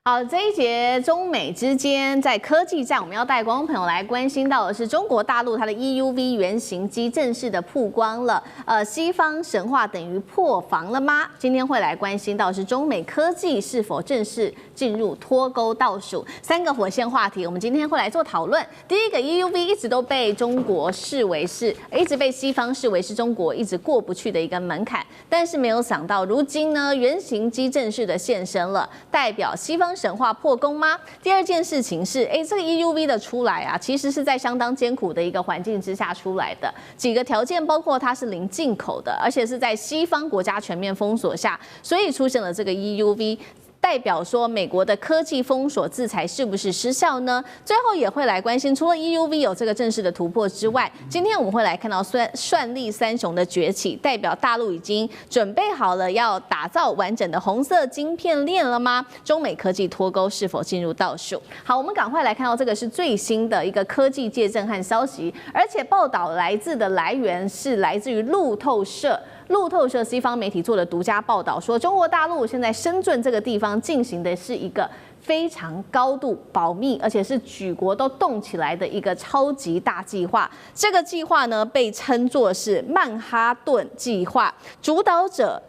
好，這一節中美之間在科技戰，我們要帶觀眾朋友來關心到的是中國大陸它的 EUV 原型機正式的曝光了。西方神話等於破防了嗎？今天會來關心到的是中美科技是否正式進入脫鈎倒數，3個火線話題，我們今天會來做討論。第一個 EUV 一直都被中國視為是，一直被西方視為是中國一直過不去的一個門檻，但是沒有想到如今呢，原型機正式的現身了，代表西方神話破功嗎？第二件事情是，這個 EUV 的出來啊，其實是在相當艱苦的一個環境之下出來的。幾個條件包括它是零進口的，而且是在西方國家全面封鎖下，所以出現了這個 EUV。代表說美國的科技封鎖制裁是不是失效呢？最後也會來關心，除了 EUV 有這個正式的突破之外，今天我們會來看到算力三雄的崛起，代表大陸已經準備好了要打造完整的紅色晶片鏈了嗎？中美科技脫鈎是否進入倒數？好，我們趕快來看到這個是最新的一個科技界震撼消息，而且報道來源是來自於路透社。路透社西方媒體做的獨家報道說，中國大陸現在深圳這個地方進行的是一個非常高度保密，而且是舉國都動起來的一個超級大計劃。這個計劃呢，被稱作是曼哈頓計劃，主導者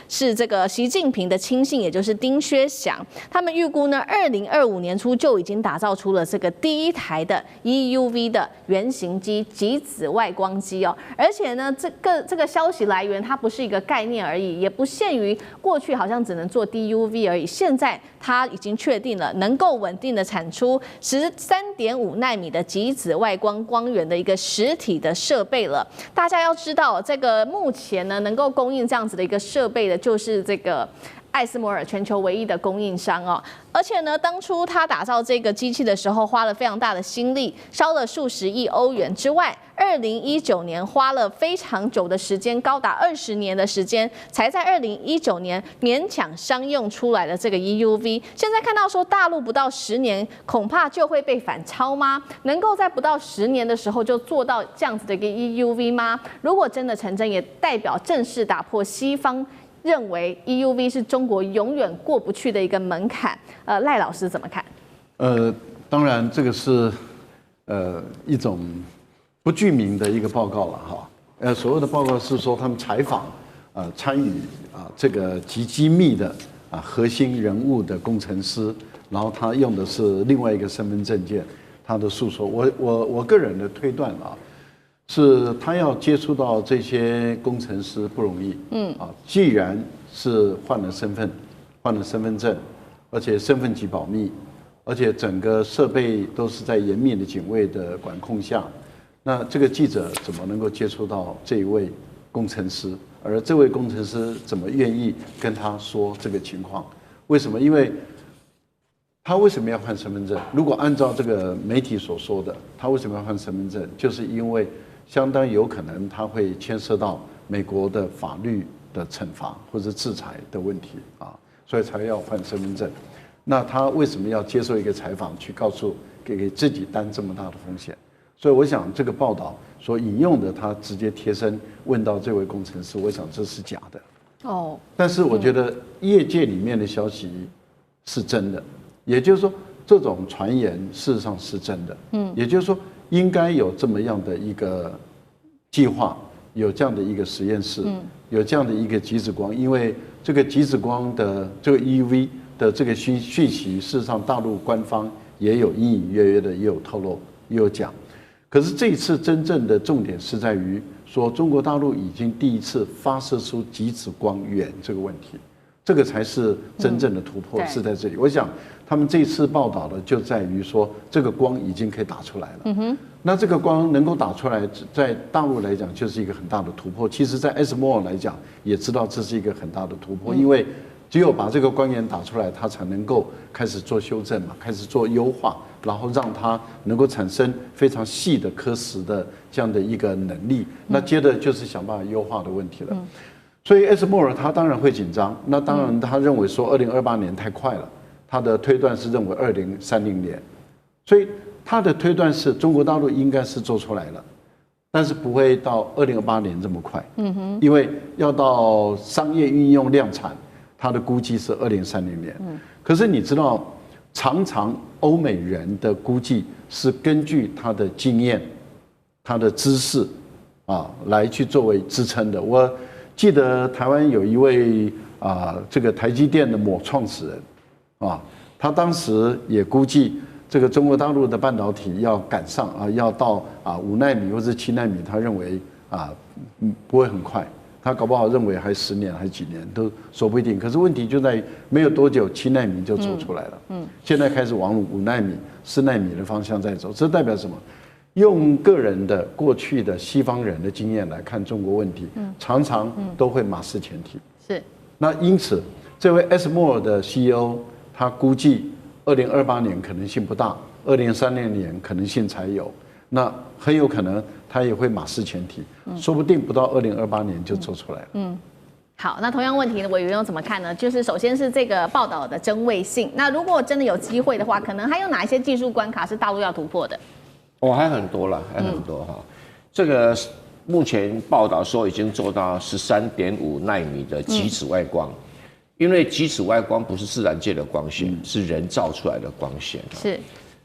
是這個習近平的親信，也就是丁薛祥。他們預估呢，2025年初就已經打造出了這個第一台的 EUV 的原型機極紫外光機哦。而且呢，這個消息来源它不是一個概念而已，也不限於過去好像只能做 DUV 而已。現在它已經確定了能夠穩定的產出13.5奈米的極紫外光源的一個實體的設備了。大家要知道，這個目前呢能夠供應這樣子的一個設備的，就是這個艾斯摩爾全球唯一的供應商哦。而且呢，當初他打造這個機器的時候，花了非常大的心力，燒了數十億歐元之外，2019年花了非常久的时間，高達20年的時間，才在2019年勉強商用出來的這個 EUV。現在看到說，大陸不到10年，恐怕就會被反超嗎？能夠在不到10年的時候就做到這樣子的一個 EUV 嗎？如果真的成真，也代表正式打破西方認為 EUV 是中國永遠過不去的一個門檻。賴老師怎麼看？當然這個是一種不具名的一個報告了哈。所謂的報告是說他們採訪參與這個極機密的核心人物的工程師，然後他用的是另外一個身份證件，他的訴說。我個人的推斷是他要接觸到這些工程師不容易，既然是換了身份證，而且身份級保密，而且整個設備都是在嚴密的警衛的管控下，那這個記者怎麼能夠接觸到這一位工程師？而這位工程師怎麼願意跟他說這個情況？為什麼？因為他為什麼要換身份證？如果按照這個媒體所說的，他為什麼要換身份證？就是因為相當有可能他會牽涉到美國的法律的懲罰或者制裁的問題所以才要換身份證。那他為什麼要接受一個採訪，去告訴給自己擔這麼大的風險？所以我想這個報道所引用的，他直接貼身問到這位工程師，我想這是假的。但是我覺得業界裡面的消息是真的，也就是說這種傳言事實上是真的。也就是說應該有這麼樣的一個計劃，有這樣的一個實驗室，有這樣的一個極紫光，因為這個極紫光的這個 EUV 的這個訊息，事實上大陸官方也有隱隱約約的也有透露，也有講。可是這一次真正的重點是在於說，中國大陸已經第一次發射出極紫光源這個問題，這個才是真正的突破，是在這裡。我想他們這一次報道的就在於說，這個光已經可以打出來了。那這個光能夠打出來，在大陸來講就是一個很大的突破。其實，在 ASML 來講也知道這是一個很大的突破，因為只有把這個光源打出来，它才能夠開始做修正嘛，開始做優化，然後讓它能夠產生非常細的刻蚀的這樣的一個能力。那接着就是想辦法優化的問題了。所以 ASML 他當然會緊張，那當然他認為說2028年太快了，他的推斷是認為2030年，所以他的推斷是中國大陸應該是做出來了，但是不會到2028年這麼快。因為要到商業運用量產，它的估計是2030年。可是你知道，常常歐美人的估計是根據他的經驗、他的知識來去作為支撐的。我記得台灣有一位這個台積電的某創始人他當時也估計這個中國大陸的半導體要趕上要到5奈米或者7奈米，他認為不會很快。他搞不好認為還10年還幾年都說不一定，可是問題就在沒有多久7奈米就走出來了。現在開始往5奈米、4奈米的方向在走，這代表什麼？用個人的過去的西方人的經驗來看中國問題，常常都會馬失前蹄。是。那因此，這位 ASML 的 CEO 他估計2028年可能性不大，2030年可能性才有。那很有可能他也會馬失前蹄，說不定不到2028年就做出來了。好，那同樣問題呢，委員又怎麼看呢？就是首先是这個報道的真偽性，那如果真的有機會的話，可能還有哪一些技術關卡是大陸要突破的？還很多了，還很多哈。這個目前報道說已經做到13.5奈米的極紫外光，因為極紫外光不是自然界的光線，是人造出來的光線。是。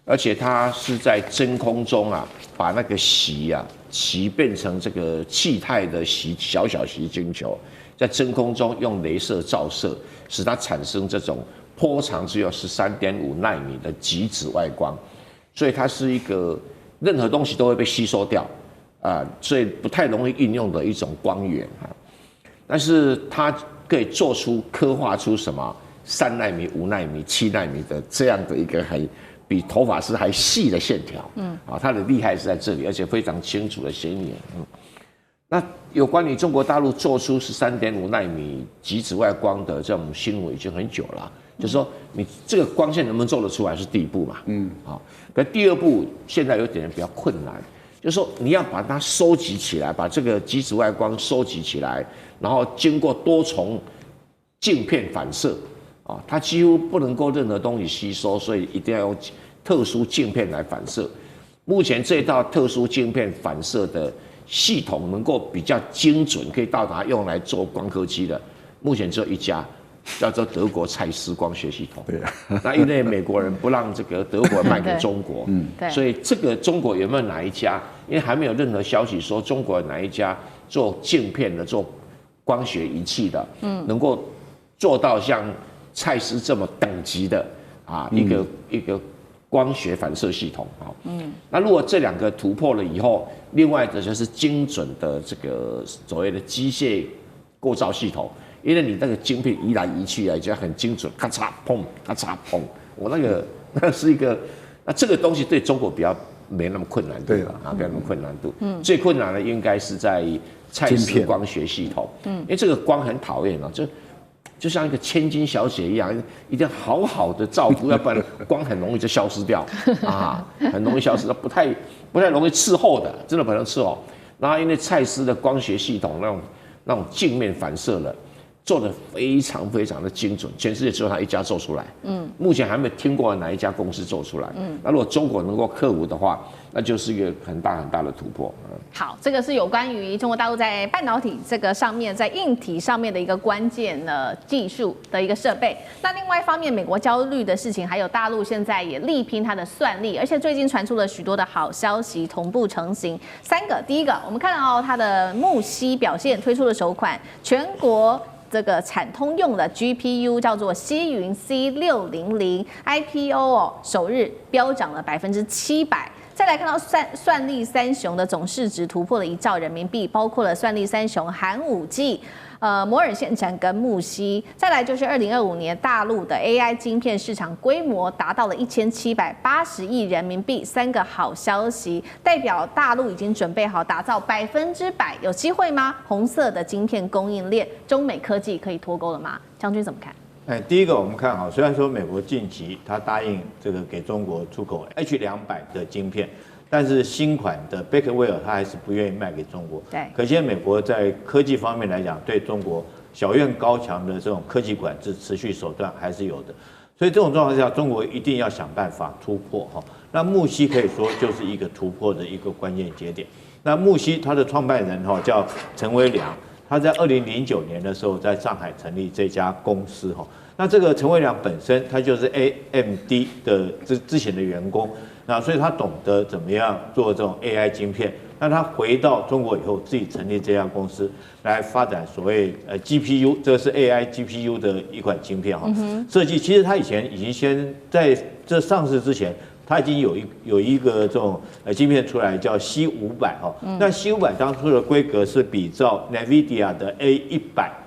而且它是在真空中把那個锡變成這個氣態的小錫晶球，在真空中用雷射照射，使它產生這種波長只有13.5奈米的極紫外光，所以它是一個任何東西都會被吸收掉所以不太容易運用的一種光源但是它可以刻畫出什麼3奈米、5奈米、7奈米的這樣的一個比頭髮絲還細的線條，它的厲害是在這裡，而且非常清楚的顯眼，那有關於中國大陸做出13.5奈米極紫外光的這種新聞已經很久了，就是說你這個光線能不能做得出來是第一步嘛，可第二步現在有點比較困難，就是說你要把它收集起來，把這個極紫外光收集起來，然後經過多重鏡片反射。它幾乎不能夠任何東西吸收，所以一定要用特殊鏡片來反射。目前這套特殊鏡片反射的系統能夠比較精準，可以到達用來做光刻機的，目前只有一家，叫做德國蔡司光學系統。那因為美國人不讓這個德國賣給中國，所以這個中國有沒有哪一家？因為還沒有任何消息說中國有哪一家做鏡片的、做光學儀器的，能夠做到像蔡司這麼等級的一個光學反射系統那如果這兩個突破了以後，另外的就是精準的這個所謂的機械構造系統，因為你那個晶片移來移去就要很精準，咔嚓砰，咔嚓砰，我那是一個，那這個東西對中國比較沒那麼困難度沒那麼困難度，最困難的應該是在蔡司光學系統，因為這個光很討厭就像一個千金小姐一樣，一定要好好的照顧，要不然光很容易就消失掉很容易消失，不太容易伺候的，真的不能伺候。然後因為蔡司的光學系統那種鏡面反射的做得非常非常的精準，全世界只有他一家做出來。目前還沒有聽過哪一家公司做出来。那如果中国能夠克服的話，那就是一個很大很大的突破。好，這個是有關於中國大陸在半導體這個上面，在硬體上面的一個關鍵的技術的一個設備。那另外一方面，美國焦慮的事情，還有大陸現在也力拼它的算力，而且最近傳出了許多的好消息同步成型。3個，第一個，我們看到它的木犀表現推出了首款全國這個產通用的 GPU 叫做犀雲 C600 IPO 首日飆漲了700%。再來看到算力三雄的總市值突破了1兆人民幣，包括了算力三雄寒武紀、摩爾線程跟木犀。再來就是2025年大陸的 AI 晶片市場規模達到了1780億人民幣，3個好消息代表大陸已經準備好打造100%，有機會嗎？紅色的晶片供應鏈，中美科技可以脫鈎了嗎？將軍怎麼看？第一個我們看好，雖然說美國近期他答應這個給中國出口 H200的晶片，但是新款的 Blackwell 他還是不願意賣給中國。對，可见美國在科技方面來講，對中國小院高牆的這種科技管制持續手段還是有的。所以這種狀況下，中國一定要想辦法突破哈。那木犀可以說就是一個突破的一個關鍵節點。那木犀它的創辦人叫陳維良。他在2009年的時候在上海成立這家公司哈。那這個陳維良本身他就是 AMD 的之前的員工，那所以他懂得怎麼樣做這種 AI 晶片。那他回到中國以後，自己成立這家公司來發展所謂GPU， 這個是 AI GPU 的一款晶片哈。設計其實他以前已經先在這上市之前，他已經有一個這種晶片出來叫 C500哈。那 C500當初的規格是比照 NVIDIA 的 A100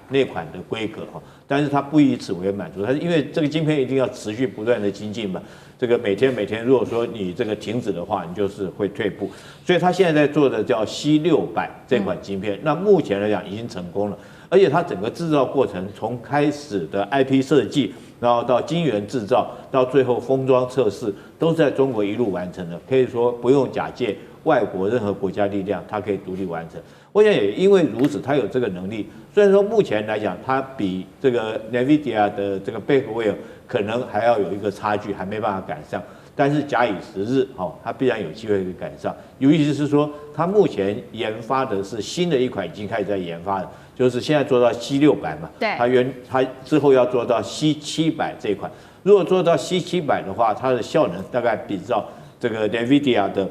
那款的規格哈。但是它不以此為滿足，它是因為這個晶片一定要持續不斷的精進嘛，這個每天如果說你這個停止的話，你就是會退步，所以它現在在做的叫 C600這款晶片，那目前來講已經成功了，而且它整個製造過程從開始的 IP 設計，然後到晶圓製造，到最後封裝測試，都是在中國一路完成的，可以說不用假借外國任何國家力量，它可以獨立完成。我想也因為如此，它有這個能力。雖然說目前來講，它比這個 NVIDIA 的這個Blackwell可能還要有一個差距，還沒辦法趕上。但是假以時日，它必然有機會可以趕上。尤其是說，它目前研發的是新的一款，已經開始在研發了，就是現在做到 C600嘛。對。它之後要做到 C700這一款。如果做到 C700的話，它的效能大概比照這個 NVIDIA 的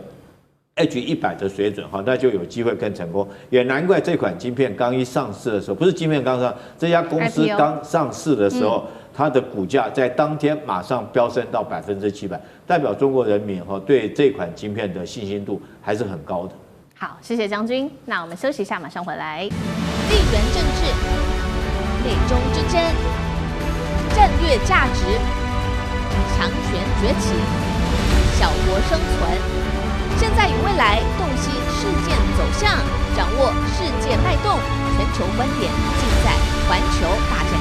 H100的水準哈，那就有机會更成功。也難怪這款晶片剛一上市的時候，不是晶片剛上，這家公司剛上市的時候，它的股價在當天馬上飆升到700%，代表中國人民哈對這款晶片的信心度還是很高的。好，謝謝將軍。那我們休息一下，馬上回來。地緣政治、美中之爭、戰略價值、強權崛起、小國生存。現在與未來，洞悉事件走向，掌握世界脈動，全球觀點，盡在環球大戰。